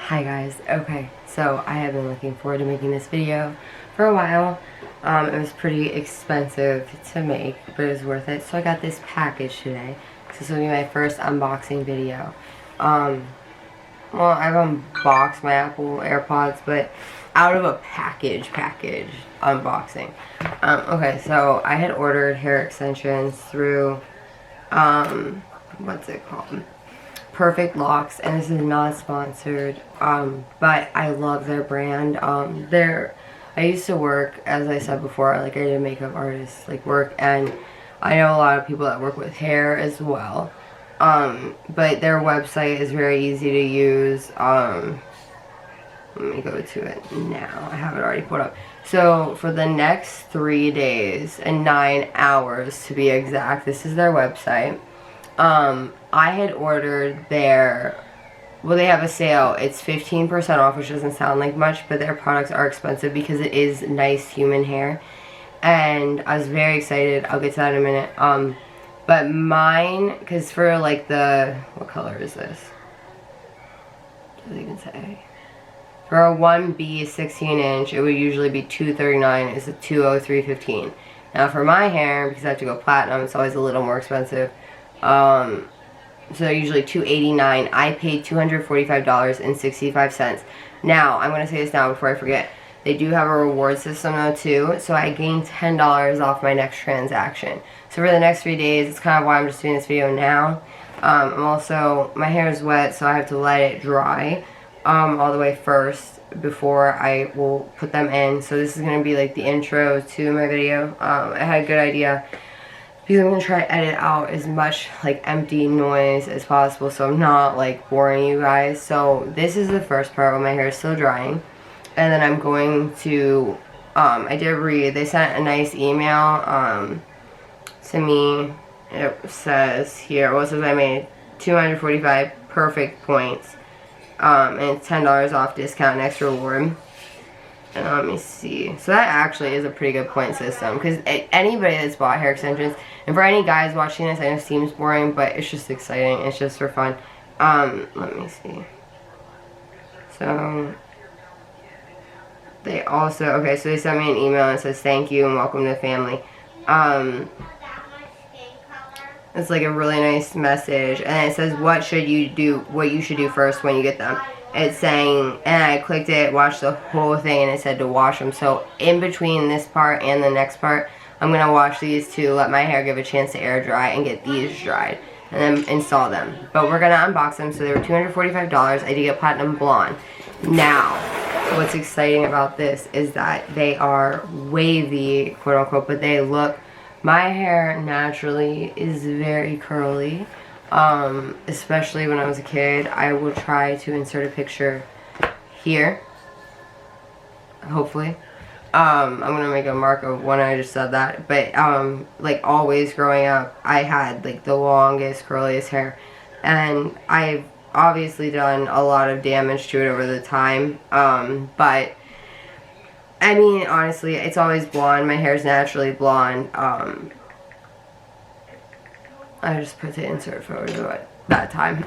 Hi guys, okay, so I have been looking forward to making this video for a while. It was pretty expensive to make, but it was worth it. So I got this package today. This will be my first unboxing video. Well, I've unboxed my Apple AirPods, but out of a package unboxing. Okay, so I had ordered hair extensions through, what's it called? Perfect Locks, and this is not sponsored, but I love their brand. I used to work, as I said before, like I did makeup artist work, and I know a lot of people that work with hair as well. But their website is very easy to use. Let me go to it now. I have it already put up. So for the next 3 days and 9 hours to be exact, this is their website. I had ordered their, well, they have a sale. It's 15% off, which doesn't sound like much, but their products are expensive because it is nice human hair. And I was very excited. I'll get to that in a minute. But mine, because for like the, what color is this? Doesn't even say. For a 1B 16-inch, it would usually be $239. It's a $203.15. Now for my hair, because I have to go platinum, it's always a little more expensive. So they're usually $289. I paid $245.65. Now, I'm going to say this now before I forget. They do have a reward system though too, so I gained $10 off my next transaction. So for the next 3 days, it's kind of why I'm just doing this video now. I'm also, my hair is wet, so I have to let it dry all the way first before I will put them in. So this is going to be like the intro to my video. I had a good idea, because I'm going to try to edit out as much like empty noise as possible so I'm not like boring you guys. So this is the first part when my hair is still drying. And then I'm going to, I did read, they sent a nice email to me. It says here, well, it says I made 245 perfect points. And it's $10 off discount and extra reward. And let me see. So that actually is a pretty good point system, because anybody that's bought hair extensions, and for any guys watching this, I know it seems boring, but it's just exciting. It's just for fun. Let me see. So they also, okay, so they sent me an email and it says thank you and welcome to the family. It's like a really nice message, and it says what you should do first when you get them. It's saying, and I clicked it, watched the whole thing, and it said to wash them. So in between this part and the next part, I'm going to wash these two, let my hair give a chance to air dry, and get these dried, and then install them. But we're going to unbox them. So they were $245. I did get platinum blonde. Now, what's exciting about this is that they are wavy, quote unquote, but they look, my hair naturally is very curly. Especially when I was a kid. I will try to insert a picture here, hopefully. I'm gonna make a mark of when I just said that, but like always growing up, I had like the longest, curliest hair, and I've obviously done a lot of damage to it over the time, but I mean, honestly, it's always blonde. My hair is naturally blonde. I just put the insert photo at that time.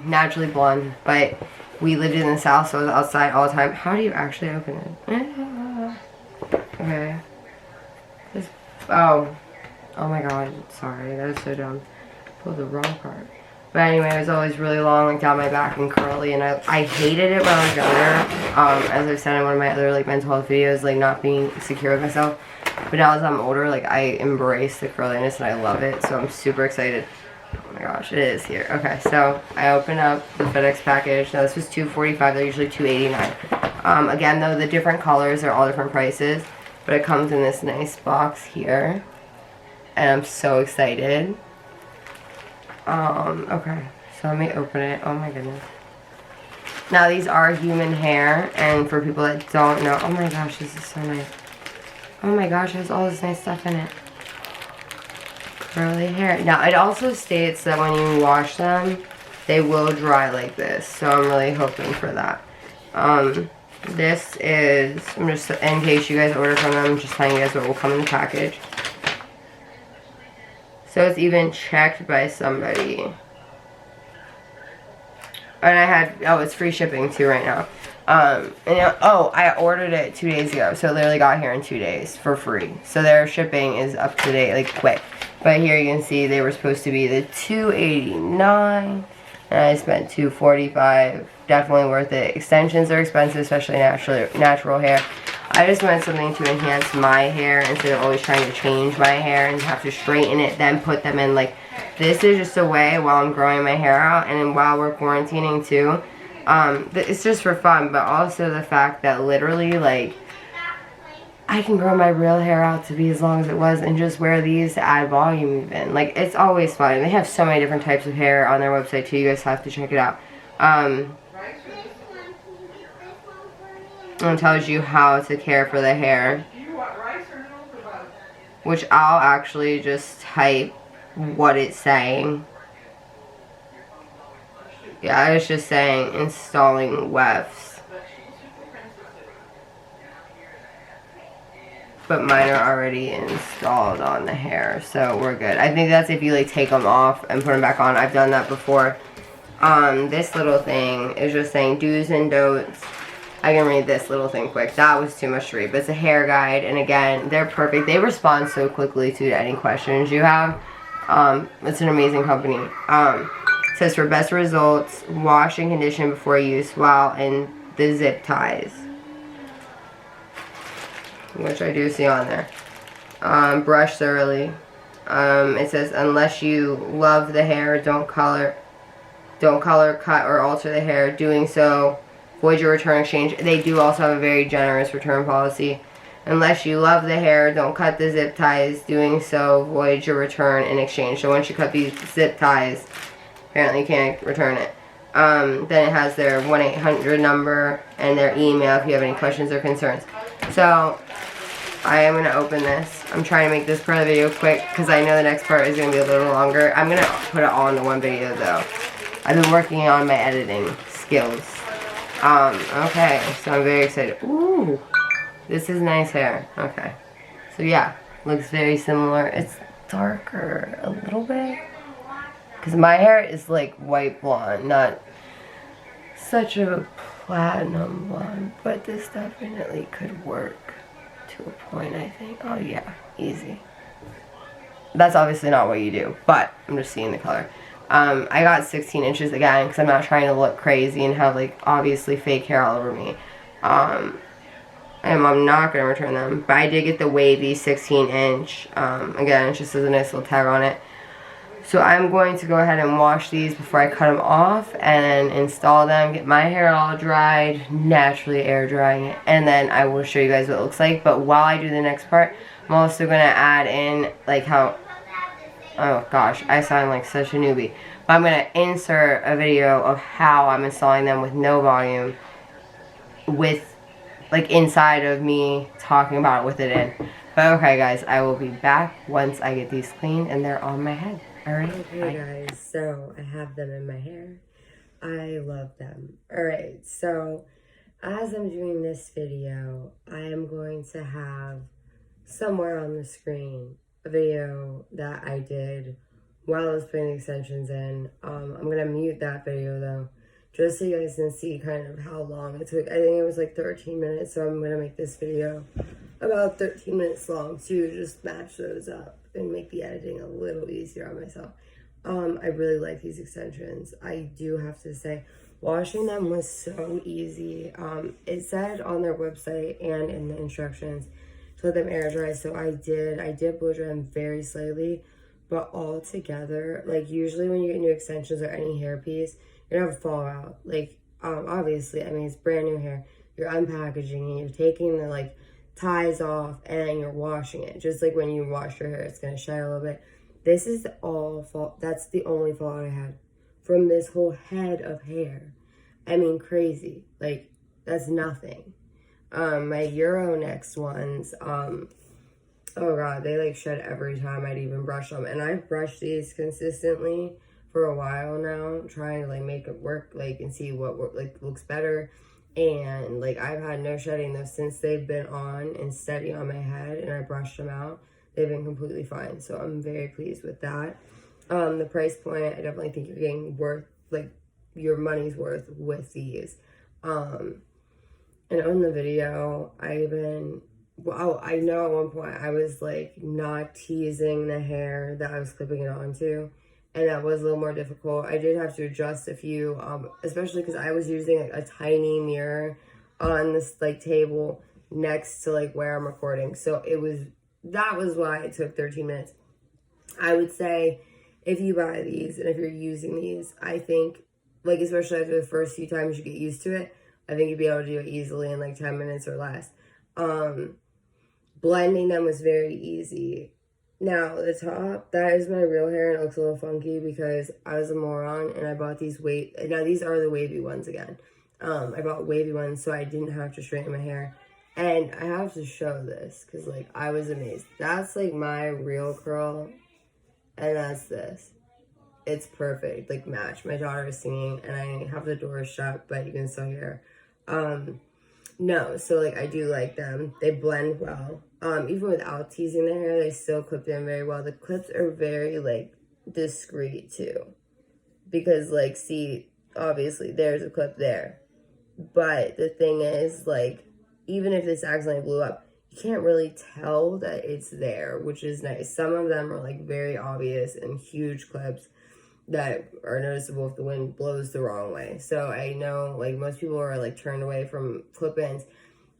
Naturally blonde, but we lived in the South, so I was outside all the time. How do you actually open it? Okay. Oh my god, sorry, that was so dumb. Pulled the wrong part. But anyway, it was always really long, like down my back and curly, and I hated it when I was younger. As I've said in one of my other like mental health videos, like not being secure with myself. But now as I'm older, like I embrace the curliness and I love it, so I'm super excited. Oh my gosh, it is here. Okay, so I open up the FedEx package. Now this was $245. They're usually $289. Again, though, the different colors are all different prices, but it comes in this nice box here, and I'm so excited. Okay, so let me open it. Oh my goodness. Now these are human hair, and for people that don't know, oh my gosh, this is so nice. Oh my gosh, there's all this nice stuff in it. Curly hair. Now, it also states that when you wash them, they will dry like this. So I'm really hoping for that. This is, I'm just, in case you guys order from them, I'm just telling you guys what will come in the package. So it's even checked by somebody. And I had, oh, it's free shipping too right now. Oh, I ordered it 2 days ago, so it literally got here in 2 days for free. So their shipping is up to date, like quick. But here you can see they were supposed to be the $289, and I spent $245. Definitely worth it. Extensions are expensive, especially natural hair. I just wanted something to enhance my hair instead of always trying to change my hair and have to straighten it, then put them in. Like, this is just a way while I'm growing my hair out, and while we're quarantining too. It's just for fun, but also the fact that literally, like, I can grow my real hair out to be as long as it was and just wear these to add volume even. Like, it's always fun. They have so many different types of hair on their website too. You guys have to check it out. And it tells you how to care for the hair, which I'll actually just type what it's saying. Yeah, I was just saying installing wefts, but mine are already installed on the hair, so we're good. I think that's if you like take them off and put them back on. I've done that before. This little thing is just saying do's and don'ts. I can read this little thing quick. That was too much to read, but it's a hair guide, and again, they're perfect. They respond so quickly to any questions you have. It's an amazing company. It says for best results, wash and condition before use while in the zip ties, which I do see on there. Brush thoroughly. It says unless you love the hair, don't color, cut, or alter the hair. Doing so, void your return exchange. They do also have a very generous return policy. Unless you love the hair, don't cut the zip ties. Doing so, void your return in exchange. So once you cut these zip ties, apparently you can't return it. Then it has their 1-800 number and their email if you have any questions or concerns. So I am going to open this. I'm trying to make this part of the video quick because I know the next part is going to be a little longer. I'm going to put it all into one video though. I've been working on my editing skills. Okay, so I'm very excited. Ooh, this is nice hair. Okay, so yeah, looks very similar. It's darker a little bit because my hair is like white blonde, not such a platinum blonde, but this definitely could work to a point, I think. Oh yeah, easy. That's obviously not what you do, but I'm just seeing the color. I got 16 inches again because I'm not trying to look crazy and have like obviously fake hair all over me. And I'm not going to return them, but I did get the wavy 16 inch. Again, it just has a nice little tag on it. So I'm going to go ahead and wash these before I cut them off and install them, get my hair all dried, naturally air drying it, and then I will show you guys what it looks like. But while I do the next part, I'm also going to add in like how, oh gosh, I sound like such a newbie. But I'm going to insert a video of how I'm installing them with no volume, with like inside of me talking about it with it in. But okay guys, I will be back once I get these clean and they're on my head. Alright, okay guys, so I have them in my hair. I love them. Alright, so as I'm doing this video, I am going to have somewhere on the screen a video that I did while I was putting the extensions in. I'm going to mute that video though, just so you guys can see kind of how long it took. I think it was like 13 minutes, so I'm going to make this video about 13 minutes long to just match those up and make the editing a little easier on myself. I really like these extensions. I do have to say, washing them was so easy. It said on their website and in the instructions to let them air dry, so I did blow dry them very slightly, but all together, like usually when you get new extensions or any hair piece, you're gonna have a fallout. Like, obviously, I mean, it's brand new hair. You're unpackaging it, you're taking the like ties off, and you're washing it. Just like when you wash your hair, it's gonna shed a little bit. This is all fault. That's the only fault I had from this whole head of hair. I mean, crazy. Like, that's nothing. My Euro next ones, oh god, they like shed every time I'd even brush them. And I've brushed these consistently for a while now, trying to like make it work, like, and see what like looks better. And like, I've had no shedding though since they've been on and steady on my head, and I brushed them out. They've been completely fine, so I'm very pleased with that. The price point, I definitely think you're getting worth, like, your money's worth with these. And on the video, I know at one point I was like not teasing the hair that I was clipping it onto, and that was a little more difficult. I did have to adjust a few, especially because I was using like a tiny mirror on this like table next to like where I'm recording. So that was why it took 13 minutes. I would say if you buy these and if you're using these, I think like especially after the first few times you get used to it, I think you'd be able to do it easily in like 10 minutes or less. Blending them was very easy. Now, the top, that is my real hair, and it looks a little funky because I was a moron, and I bought these now these are the wavy ones again. I bought wavy ones so I didn't have to straighten my hair. And I have to show this because, like, I was amazed. That's, like, my real curl, and that's this. It's perfect, like, match. My daughter is singing, and I have the door shut, but you can still hear. No, so, like, I do like them. They blend well. Even without teasing the hair, they still clip in very well. The clips are very, like, discreet, too. Because, like, see, obviously, there's a clip there. But the thing is, like, even if this accidentally blew up, you can't really tell that it's there, which is nice. Some of them are, like, very obvious and huge clips that are noticeable if the wind blows the wrong way. So I know, like, most people are, like, turned away from clip-ins.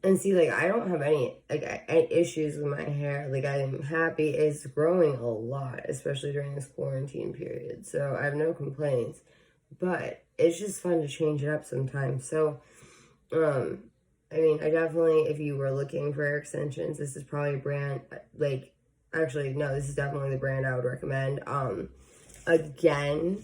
And see, like, I don't have any, like, issues with my hair. Like, I'm happy. It's growing a lot, especially during this quarantine period. So I have no complaints. But it's just fun to change it up sometimes. So, I mean, I definitely, if you were looking for hair extensions, this is probably a brand, like, actually, no, this is definitely the brand I would recommend. Again,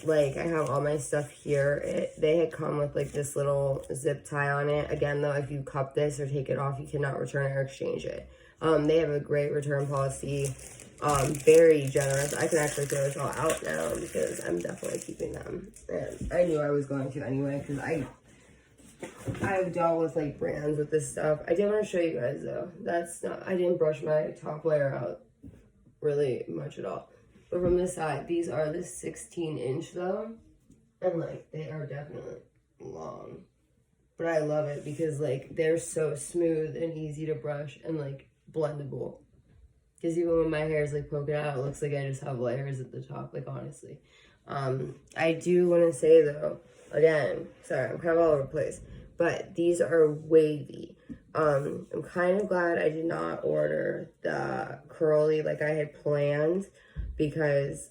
like, I have all my stuff here. They had come with, like, this little zip tie on it. Again, though, if you cup this or take it off, you cannot return it or exchange it. They have a great return policy. Very generous. I can actually throw this all out now because I'm definitely keeping them. And I knew I was going to anyway because I've dealt with, like, brands with this stuff. I did want to show you guys, though. I didn't brush my top layer out really much at all. But from this side, these are the 16-inch, though. And, like, they are definitely long. But I love it because, like, they're so smooth and easy to brush and, like, blendable. Because even when my hair is, like, poking out, it looks like I just have layers at the top, like, honestly. I do want to say, though, again, sorry, I'm kind of all over the place. But these are wavy. I'm kind of glad I did not order the curly like I had planned, because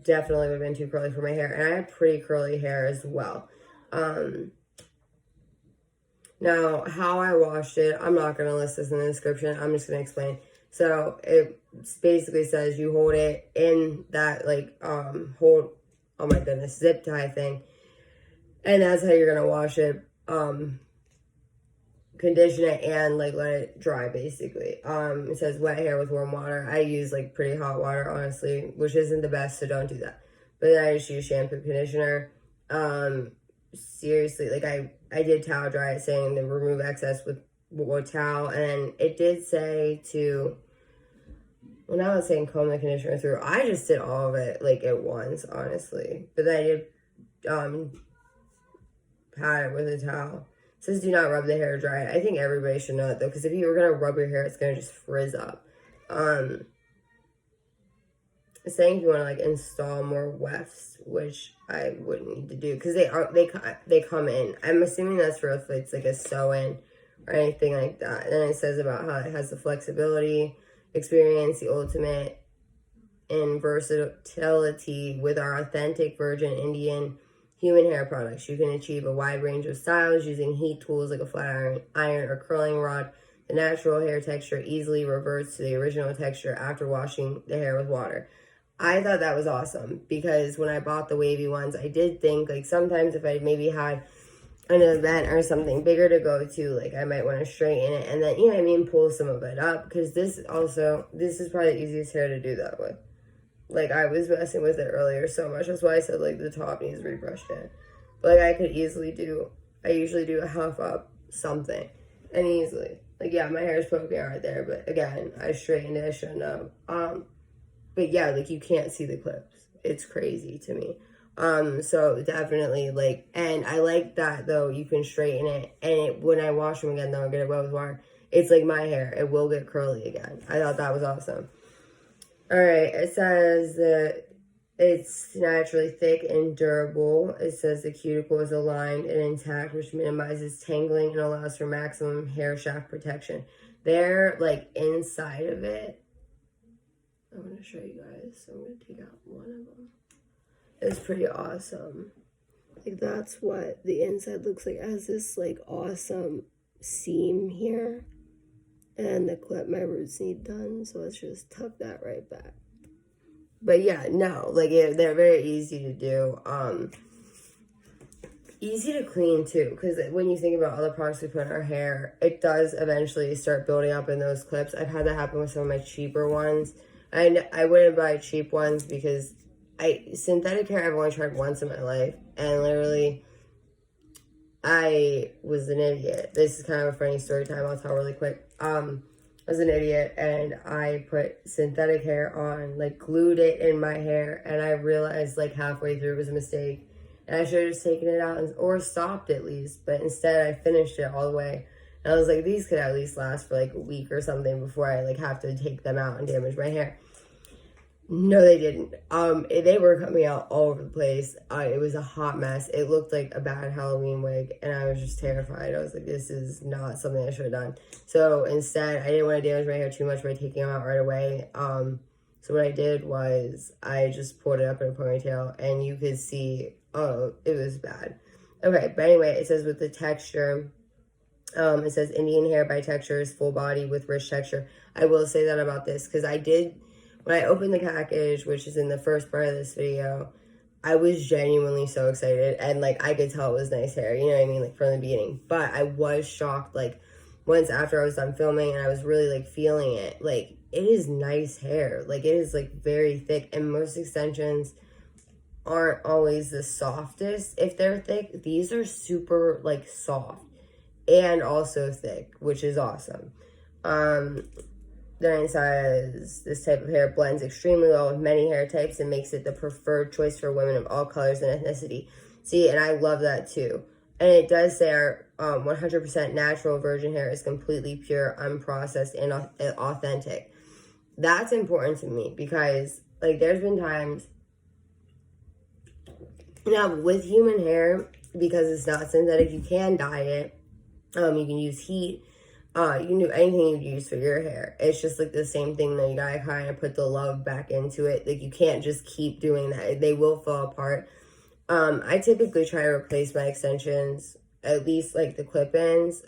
definitely would have been too curly for my hair. And I have pretty curly hair as well. Now, how I washed it, I'm not going to list this in the description. I'm just going to explain. So, it basically says you hold it in that, like, oh my goodness, zip tie thing. And that's how you're going to wash it. Condition it and, like, let it dry, basically. It says wet hair with warm water. I use, like, pretty hot water, honestly, which isn't the best, so don't do that. But then I just use shampoo, conditioner. Seriously, like, I did towel dry it, saying to remove excess with towel, and it did say to, well, now it's saying comb the conditioner through. I just did all of it, like, at once, honestly. But then I did, pat it with a towel. It says do not rub the hair dry. I think everybody should know that, though, because if you were going to rub your hair, it's going to just frizz up. It's saying if you want to, like, install more wefts, which I wouldn't need to do, because they come in. I'm assuming that's for if it's, like, a sew-in or anything like that. And then it says about how it has the flexibility, experience, the ultimate in versatility with our authentic virgin Indian human hair products. You can achieve a wide range of styles using heat tools like a flat iron or curling rod. The natural hair texture easily reverts to the original texture after washing the hair with water. I thought that was awesome because when I bought the wavy ones, I did think, like, sometimes if I maybe had an event or something bigger to go to, like, I might want to straighten it and then, you know what I mean, pull some of it up, because this is probably the easiest hair to do that with. Like, I was messing with it earlier so much. That's why I said, like, the top needs rebrushed in. But, like, I usually do a half up something. And easily. Like, yeah, my hair is poking out right there. But, again, I straightened it. I shouldn't have. But, yeah, like, you can't see the clips. It's crazy to me. So definitely, like, and I like that, though, you can straighten it, and when I wash them again, though, I get it wet with water, it's like my hair, it will get curly again. I thought that was awesome. All right, it says that it's naturally thick and durable. It says the cuticle is aligned and intact, which minimizes tangling and allows for maximum hair shaft protection. They're like inside of it. I'm going to show you guys. So I'm going to take out one of them. It's pretty awesome. Like, that's what the inside looks like. It has this like awesome seam here. And the clip my roots need done. So let's just tuck that right back. But yeah, no, like, they're very easy to do. Easy to clean too, because when you think about all the products we put in our hair, it does eventually start building up in those clips. I've had that happen with some of my cheaper ones. I wouldn't buy cheap ones because synthetic hair I've only tried once in my life, and literally I was an idiot. This is kind of a funny story time. I'll tell really quick. I was an idiot, and I put synthetic hair on, like, glued it in my hair, and I realized, like, halfway through it was a mistake, and I should have just taken it out, or stopped at least, but instead I finished it all the way, and I was like, these could at least last for, like, a week or something before I, like, have to take them out and damage my hair. No, they didn't. They were coming out all over the place. It was a hot mess. It looked like a bad Halloween wig, and I was just terrified. I was like, this is not something I should have done. So instead, I didn't want to damage my hair too much by taking them out right away. So what I did was I just pulled it up in a ponytail, and you could see, oh, it was bad. Okay, but anyway, it says with the texture, it says Indian hair by texture is full body with rich texture. I will say that about this, because when I opened the package, which is in the first part of this video, I was genuinely so excited. And, like, I could tell it was nice hair, you know what I mean? Like, from the beginning. But I was shocked, like, once after I was done filming and I was really, like, feeling it. Like, it is nice hair. Like, it is, like, very thick. And most extensions aren't always the softest if they're thick. These are super, like, soft and also thick, which is awesome. Then it says, this type of hair blends extremely well with many hair types and makes it the preferred choice for women of all colors and ethnicity. See, and I love that too. And it does say our 100% natural virgin hair is completely pure, unprocessed, and authentic. That's important to me because, like, there's been times, now with human hair, because it's not synthetic, you can dye it. You can use heat. You can do anything you use for your hair. It's just like the same thing though. You gotta kind of put the love back into it. Like, you can't just keep doing that. They will fall apart. I typically try to replace my extensions, at least like the clip-ins,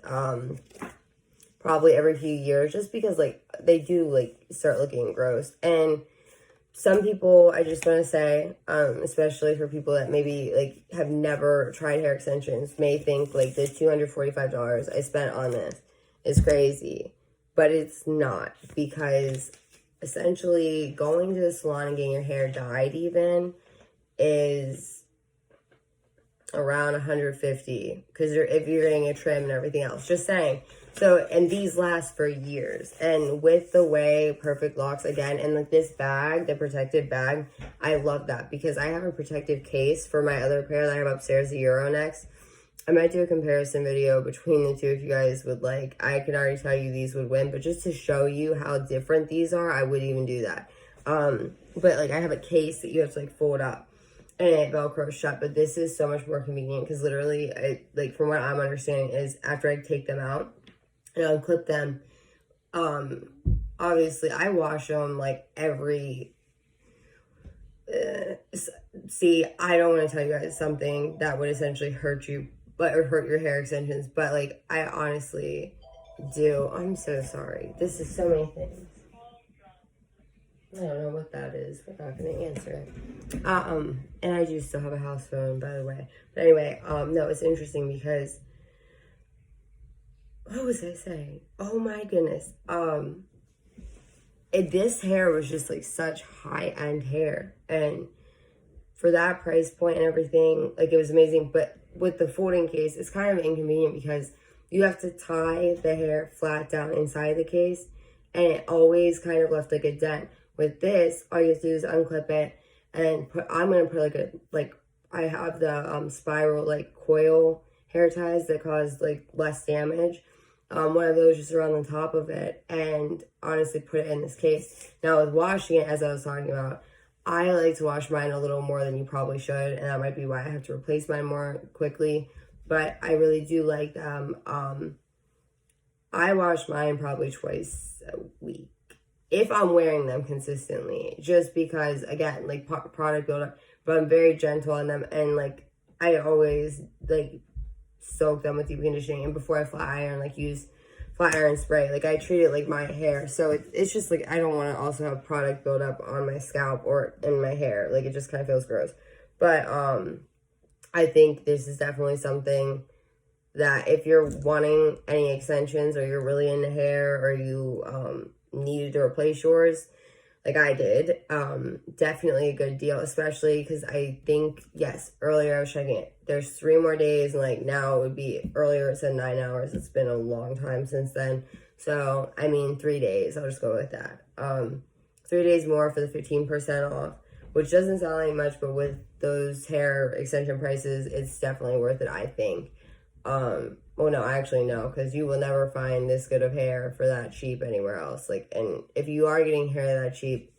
probably every few years, just because, like, they do, like, start looking gross. And some people, I just want to say, especially for people that maybe, like, have never tried hair extensions, may think, like, the $245 I spent on this is crazy, but it's not, because essentially going to the salon and getting your hair dyed even is around $150, because if you're getting a trim and everything else, just saying. So, and these last for years, and with the way Perfect Locks, again, and like this bag, the protective bag, I love that, because I have a protective case for my other pair that I have upstairs, the Euronext. I might do a comparison video between the two if you guys would like. I can already tell you these would win, but just to show you how different these are, I would even do that. But, like, I have a case that you have to, like, fold up and it Velcro shut, but this is so much more convenient because literally, like, from what I'm understanding is after I take them out and unclip them, obviously I wash them, like, every... see, I don't want to tell you guys something that would essentially hurt you, or hurt your hair extensions, but, like, I honestly do. I'm so sorry. This is so many things. I don't know what that is. We're not going to answer it. And I do still have a house phone, by the way. But anyway, no, it's interesting because, what was I saying? Oh my goodness. This hair was just, like, such high-end hair, and for that price point and everything, like, it was amazing. But with the folding case, it's kind of inconvenient because you have to tie the hair flat down inside the case, and it always kind of left, like, a dent. With this, all you have to do is unclip it and I'm going to put, like, I have the spiral like coil hair ties that cause like less damage. One of those just around the top of it, and honestly put it in this case. Now with washing it, as I was talking about, I like to wash mine a little more than you probably should, and that might be why I have to replace mine more quickly. But I really do like them. I wash mine probably twice a week if I'm wearing them consistently, just because, again, like product buildup, but I'm very gentle on them, and like I always like soak them with deep conditioning, and before I flat iron, like use flat iron spray. Like I treat it like my hair, so it's just like I don't want to also have product buildup on my scalp or in my hair. Like it just kind of feels gross. But I think this is definitely something that if you're wanting any extensions, or you're really into hair, or you needed to replace yours like I did, definitely a good deal, especially because I think, yes, earlier I was checking it, there's 3 more days, and like now it would be, earlier it said 9 hours. It's been a long time since then, so I mean 3 days, I'll just go with that. 3 days more for the 15% off, which doesn't sound like much, but with those hair extension prices, it's definitely worth it, I think. Well, no, actually no, because you will never find this good of hair for that cheap anywhere else. Like, and if you are getting hair that cheap,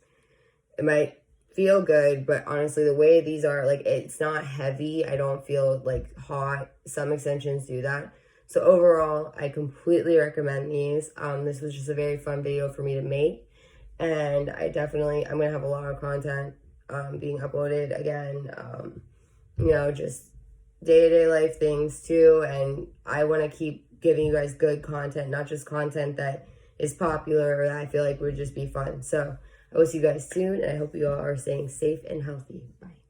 it might feel good, but honestly, the way these are, like, it's not heavy. I don't feel like hot. Some extensions do that. So overall, I completely recommend these. This was just a very fun video for me to make, and I'm gonna have a lot of content being uploaded again. You know, just day-to-day life things too, and I want to keep giving you guys good content, not just content that is popular or that I feel like would just be fun. So I will see you guys soon, and I hope you all are staying safe and healthy. Bye.